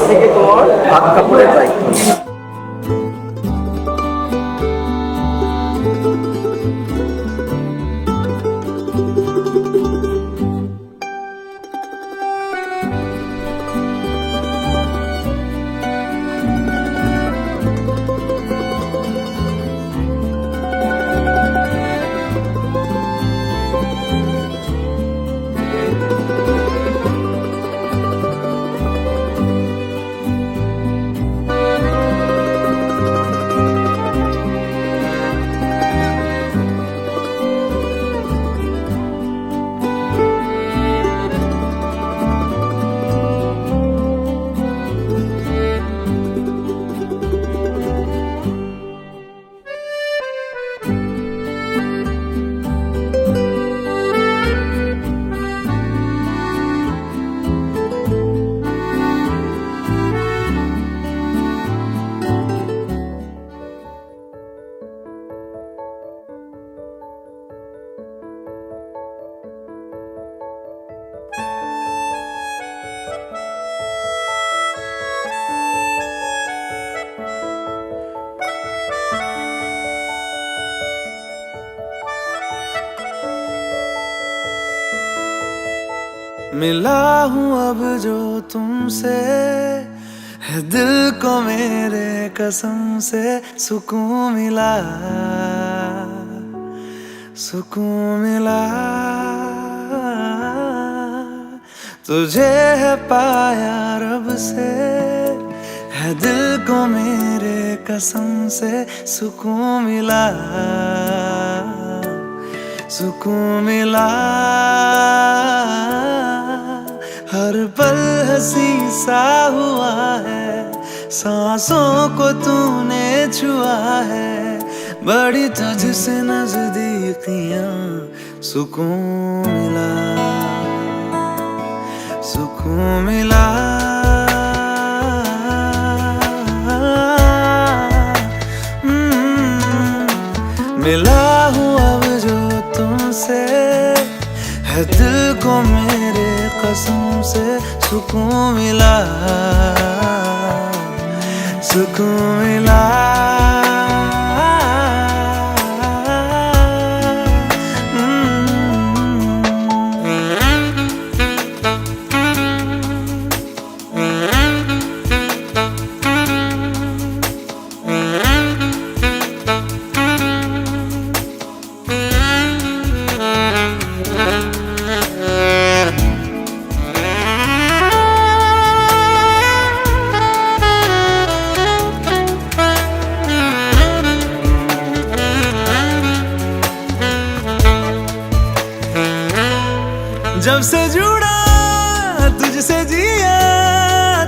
থেকে তোমার হাত কাপড়ে ট্রাই। मिला हूँ अब जो तुमसे, है दिल को मेरे कसम से सुकून मिला, सुकून मिला। तुझे है पाया रब से, है दिल को मेरे कसम से सुकून मिला, सुकून मिला। हर पल हंसी सा हुआ है, सांसों को तूने छुआ है, बड़ी तुझसे नजदीकियां सुकून मिला, सुकून मिला। मिला हूँ अब जो तुमसे, है दिल को मेरे कसम से सुकून मिला, सुकून मिला। जब से जुड़ा तुझसे जिया,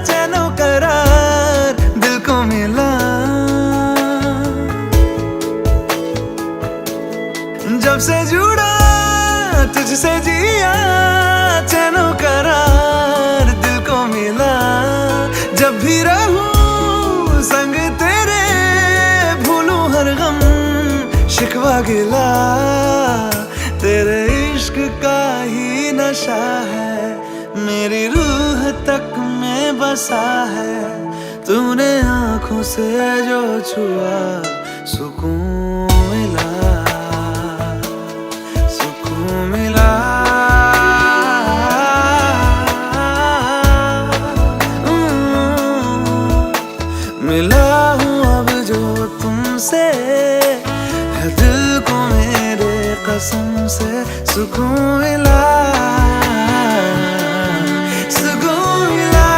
चैनो करार दिल को मिला। जब से जुड़ा तुझसे जिया, चैनो करार दिल को मिला। जब भी रहूं संग तेरे, भूलूं हर गम शिकवा गिला। तेरे इश्क का ही नशा है, मेरी रूह तक में बसा है। तूने आँखों से जो छुआ, सुकून मिला, सुकून मिला। मिला हूँ अब जो तुमसे, है दिल को मेरे कसम से सुकून मिला, सुकून मिला।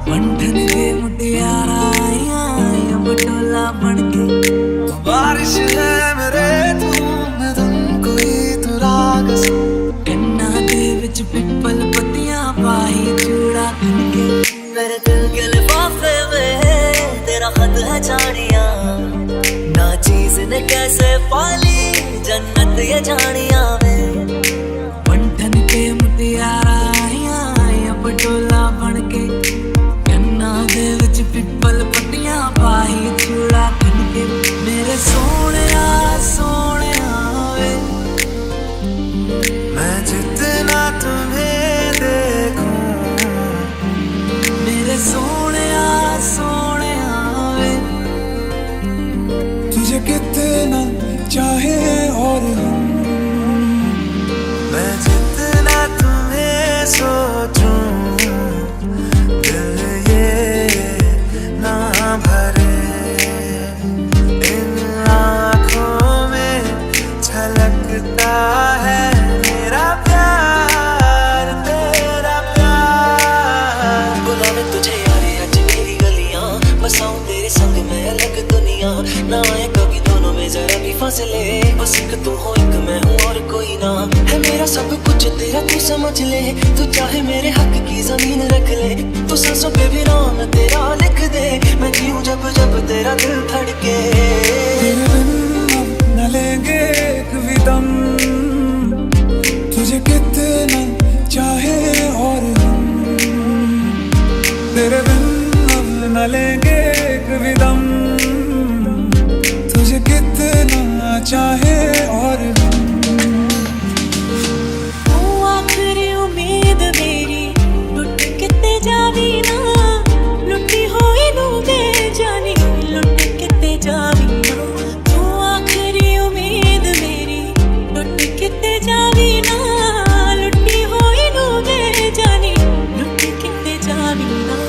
बंधन के मुटियारा आया बटोला बनके बारिश है मेरे मैं तुमको ही तू राग कन्ना दे विच पिपल पत्तियां पाई चूड़ा खनके मेरे दिल के लिफाफे में तेरा खत है जानिया ना चीज ने कैसे पाली जन्नत ये जानिया में बंधन के मुटियारा आया बटोला बनके कन्ना दे विच पिपल पत्तियां पाई चूड़ा खनके मेरे सोनिया सोनिया वे मैं जितना तुम्हें देखूं मेरे सोनिया सोनिया वे तुझे कितना चाहे और हम मैं जितना तुम्हें सोचूं दिल ये ना भरे इन आँखों में छलकता है मेरा प्यार तेरा प्यार बुलावे तुझे यारे आज मेरी गलियां बसाऊं तेरे संग मैं अलग दुनिया ना आए कभी दोनों में जरा भी फासले बस एक तू हो एक मैं हूँ और कोई ना है मेरा सब कुछ तेरा तू समझ ले तू चाहे मेरे हक की जमीन रख ले तू सांसों पे भी नाम तेरा लिख दे मैं जीऊं जब जब तेरा दिल धड़के तेरे बिन अब न लेंगे एक भी दम तुझे कितना चाहे और हम तेरे बिन अब न लेंगे एक भी दम तुझे कितना चाहे और हम तू आखिरी उम्मीद मेरी लुट किते जावी ना लुटी होई नू बेजानी लुट किते जावी ना तू आखिरी उम्मीद मेरी लुट किते जावी ना लुटी होई नू बेजानी लुट किते जावी ना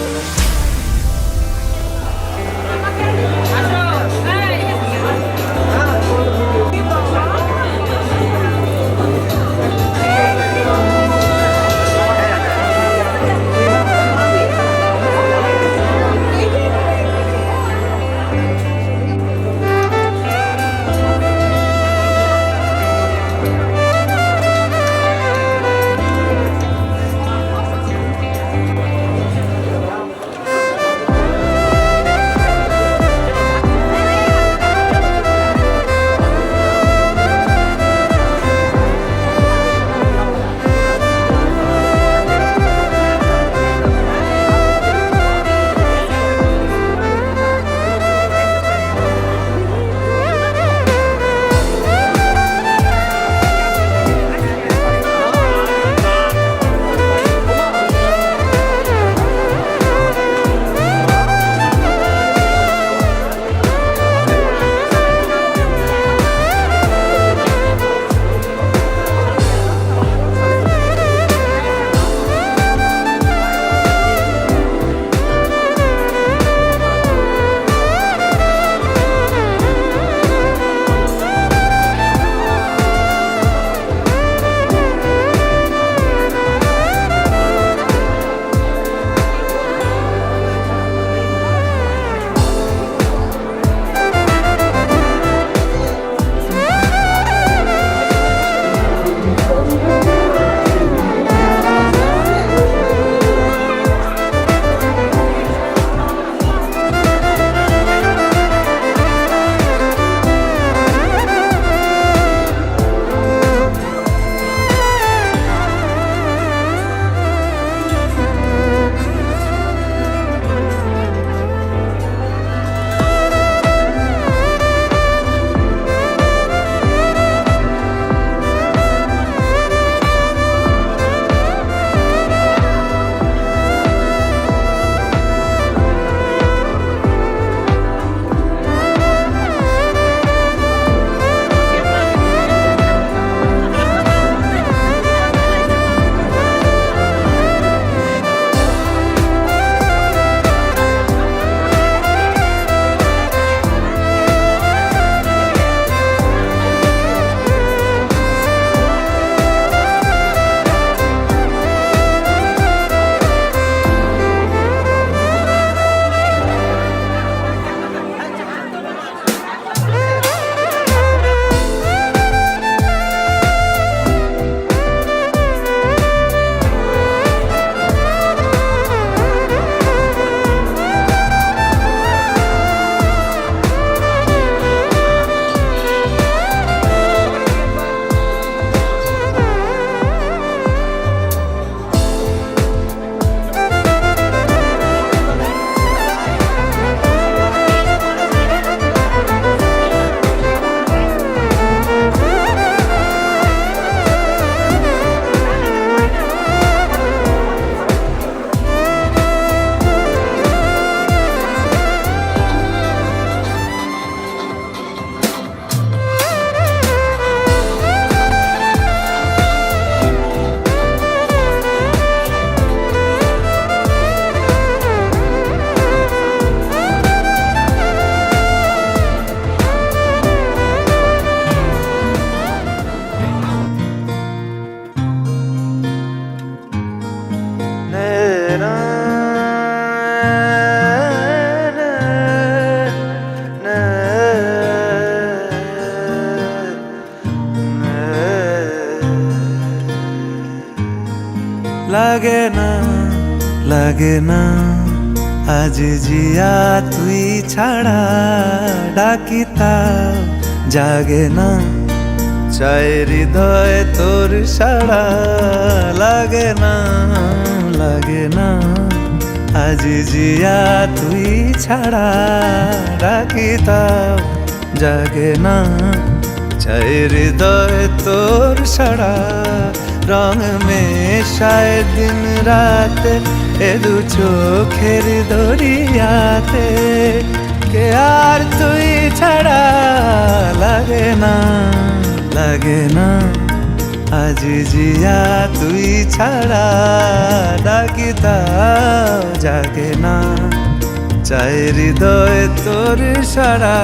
na na na লাগে না আজ জিয়া তুই ছাড়া ডাকিতা জাগে না চায় হৃদয় তোর সাড়া লাগে না আজ জিয়া তুই ছাড়া ডাকিতা জাগে না চায় হৃদয় তোর সাড়া রং মেশায় দিন রাত এ দু চোখের দরিয়াতে কে আর তুই ছাড়া লাগে না আজ জিয়া তুই ছাড়া ডাকিতা জাগে না চায় হৃদয় তোর সাড়া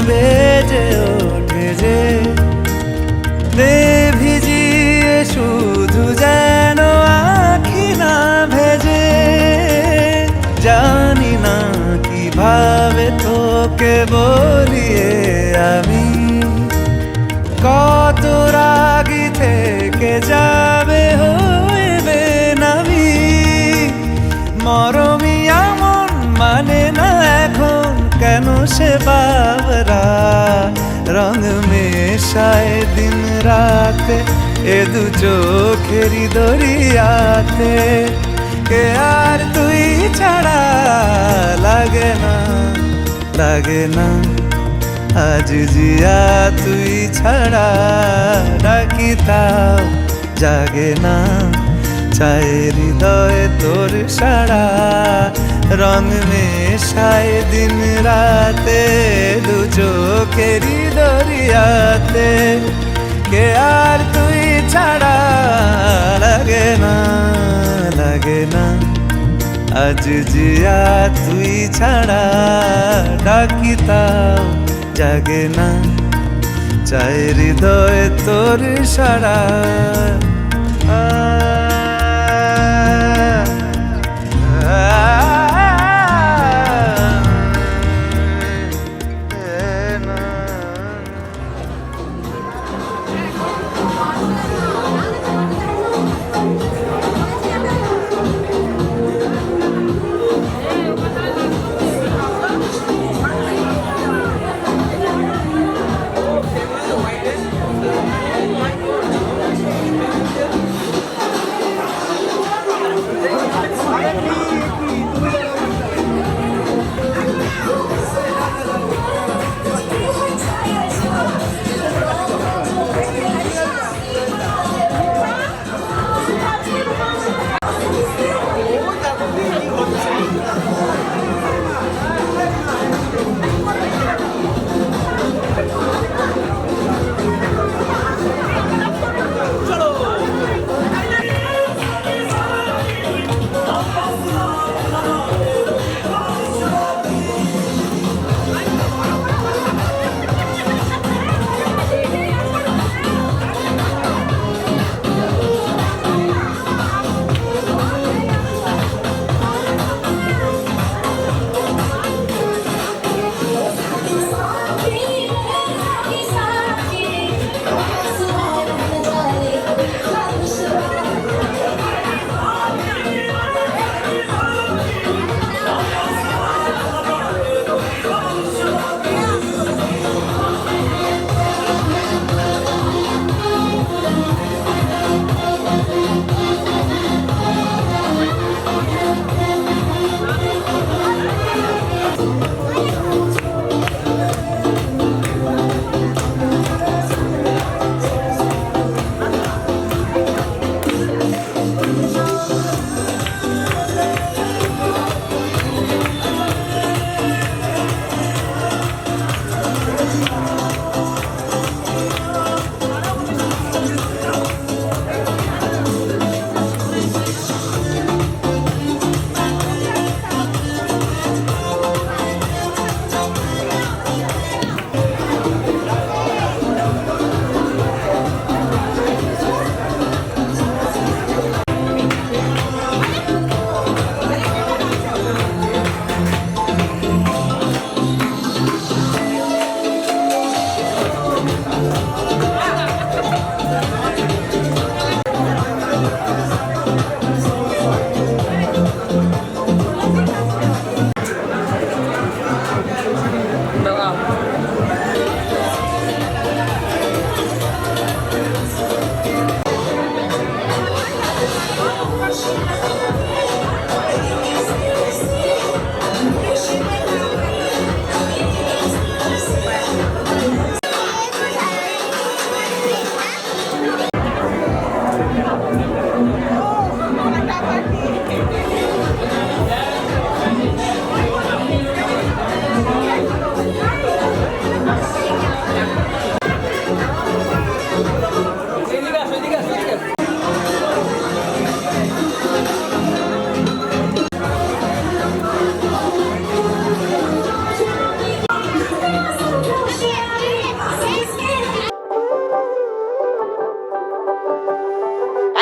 বেজে ওঠে যে ভিজিয়ে শুধু যেন আখি না ভেজে জানি না কিভাবে তোকে বলিয়ে আমি কত রাগি থেকে যাবে হইবে নামি মরমি এমন মানে না এখন কেন সে বাবরা রং মেশায় দিন রাতে এ দু চোখেরি দরিয়াতে কে আর তুই ছাড়া লাগে না আজ জিয়া তুই ছাড়া ডাকিতাও জাগে না চায় হৃদয় তোর সাড়া রং মেশায় দিন রাতে দু চোখেরি দরিয়াতে কে আর তুই ছাড়া লাগে না আজ জিয়া তুই ছাড়া ডাকিতাও জাগে না চায় হৃদয় তোর সাড়া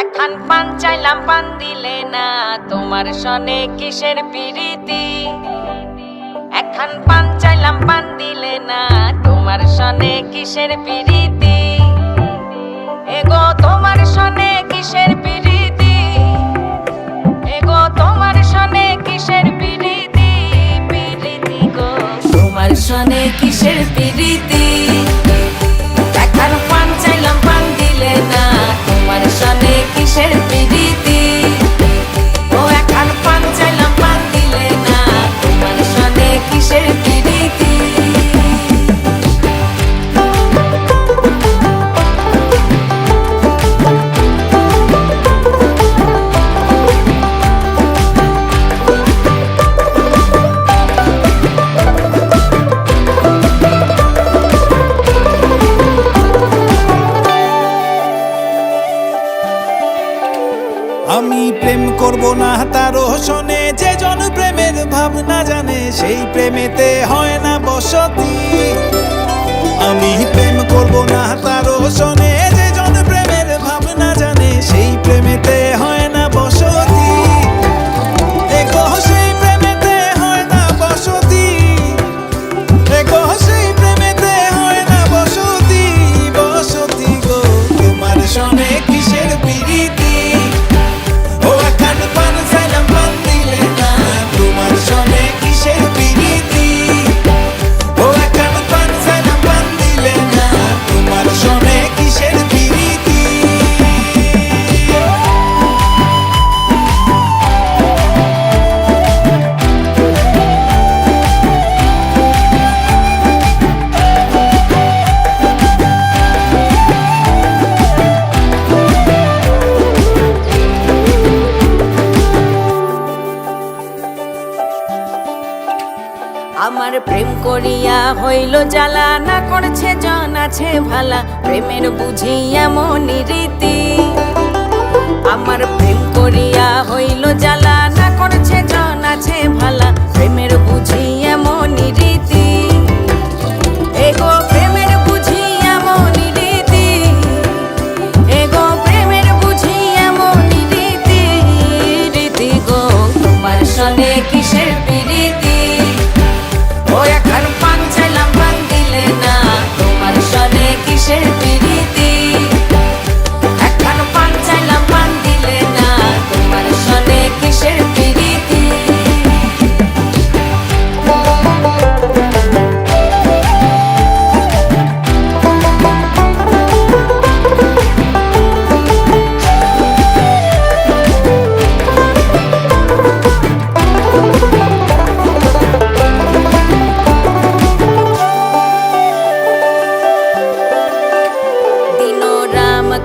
একখান পান চাইলাম পান দিলে না, তোমার সনে কিসের পিরিতি। একখান পান চাইলাম পান দিলে না, তোমার সনে কিসের পিরিতি। এগো তোমার সনে কিসের পিরিতি, এগো তোমার সনে কিসের পিরিতি, পিরিতি গো তোমার সনে কিসের পিরিতি। একখান পান চাইলাম পান দিলে না, তোমার সনে কিসের পিরিতি। ও একখান পান চাইলাম পান দিলে না, তোমার সনে কিসের পিরিতি। আমি প্রেম করব না তারও শোনে, যে জন প্রেমের ভাবনা জানে সেই প্রেমেতে হয় না বসতি। আমি প্রেম করব না তারও শোনে, যে জন প্রেমের ভাবনা জানে সেই প্রেমেতে হয় না বসতি। এগো সেই প্রেমেতে হয় না বসতি, এগো সেই প্রেমেতে হয় না বসতি, বসতি গো তোমার শোনে কিসের পিরিতি। ও একখান পান চাইলাম পান দিলে না, তোমার সনে কিসের পিরিতি। ও একখান পান চাইলাম পান দিলে না, তোমার সনে কিসের পিরিতি। আমার প্রেম করিয়া হইল জ্বালা, না করছে জন আছে ভালা, প্রেমের বুঝি এমনই রীতি। আমার প্রেম করিয়া হইল জ্বালা, না করছে জন আছে ভালা, প্রেমের বুঝি এমনই রীতি। এগো প্রেমের বুঝি এমনই রীতি, এগো প্রেমের বুঝি এমনই রীতি, রীতি গো তোমার সনে কিসের পিরিতি। ও একখান পান চাইলাম পান দিলে না, তোমার সনে কিসের পিরিতি। একখান পান চাইলাম পান দিলে না, তোমার সনে কিসের পিরিতি।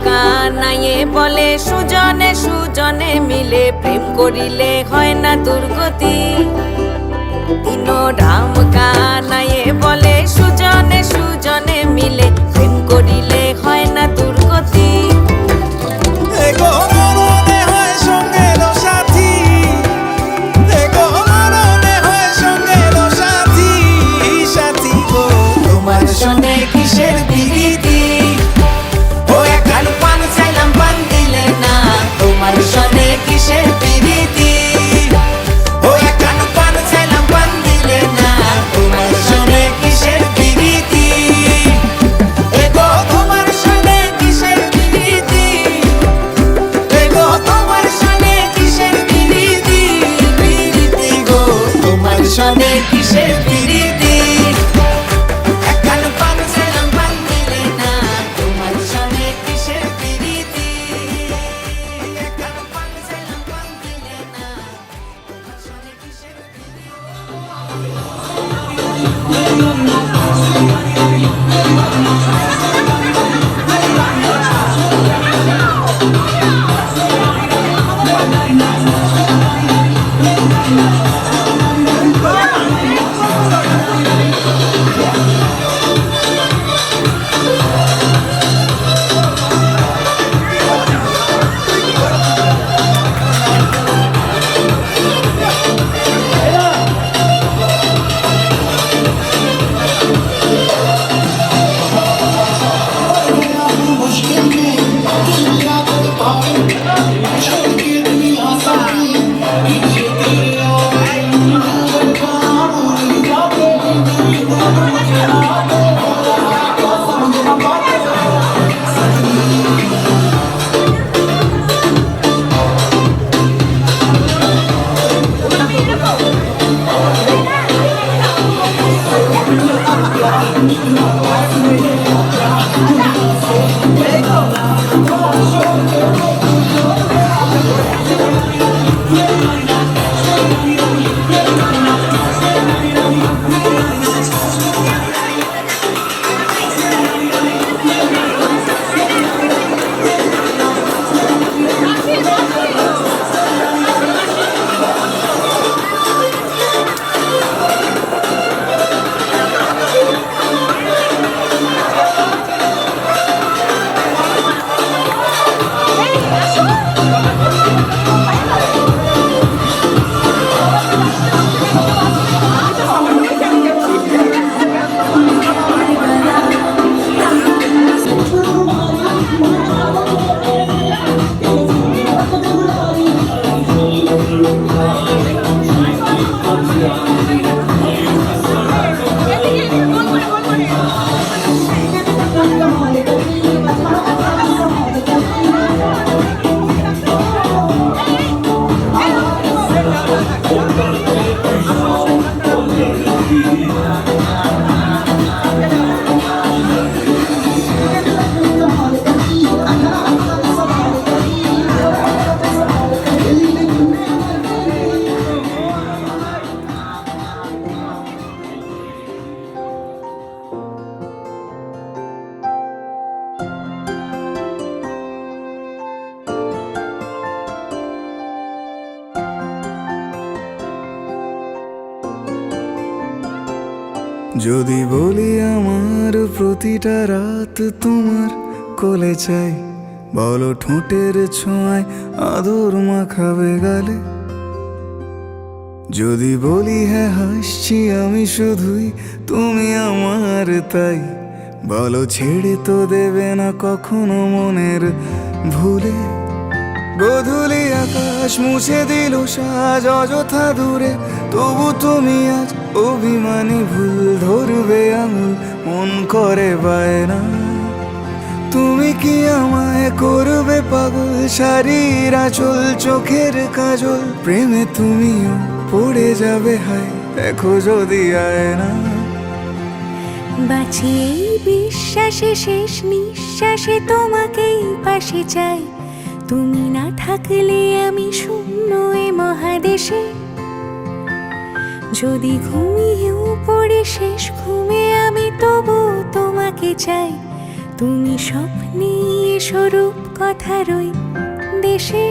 কানাইয়ে বলে সুজনে সুজনে মিলে প্রেম করিলে হয় না দুর্গতি। দিন রাম কানাইয়ে বলে সুজনে সুজনে মিলে প্রেম করিলে হয় না দুর্গতি। এগো মরণে হয় সঙ্গের সাথী, এগো মরণে হয় সঙ্গের সাথী, সাথী গো তোমার সনে কিসের পিরিতি। ও একখান পান চাইলাম পান দিলে না, তোমার সনে কিসের পিরিতি। ও একখান পান চাইলাম পান দিলে না, তোমার সনে কিসের পিরিতি। এগো তোমার সনে কিসের পিরিতি, এগো তোমার সনে কিসের পিরিতি, পিরিতি গো তোমার সনে কিসের পিরিতি। একখান পান চাইলাম পান দিলে না, তোমার সনে কিসের পিরিতি। একখান পান চাইলাম পান দিলে না, তোমার সনে কিসের পিরিতি। যদি বলি আমার প্রতিটা রাত তোমার কোলে চাই, বলো ঠোঁটের ছোঁয়ায় আদর মাখাবে গালে। যদি বলি হ্যাঁ হাসছি আমি শুধুই, তুমি আমার তাই, বলো ছেড়ে তো দেবে না কখনো মনের ভুলে। গোধূলি আকাশ মুছে দিল সাজ অযথা দূরে, তবু তুমি আজ অভিমানী ভুল ধরবে আঙুল, মন করে বায়না। তুমি কি আমায় করবে পাগল, শাড়ির আঁচল চোখের কাজল, প্রেমে তুমিও পড়ে যাবে হায় দেখো যদি আয়না। বাঁচি এই বিশ্বাসে শেষ নিঃশ্বাসে তোমাকেই পাশে চাই, তুমি না থাকলে আমি শূন্য এ মহাদেশে। যদি ঘুমিয়েও পড়ে শেষ ঘুমে আমি তবু তোমাকে চাই, তুমি স্বপ্নে স্বরূপ কথারই দেশে।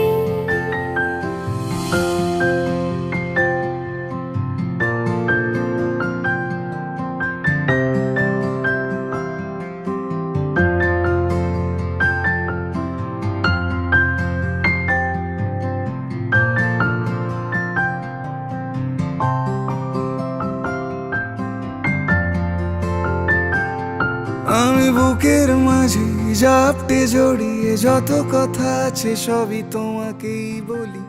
আমি বুকের মাঝে জাপটে জড়িয়ে যত কথা আছে সবই তোমাকেই বলি।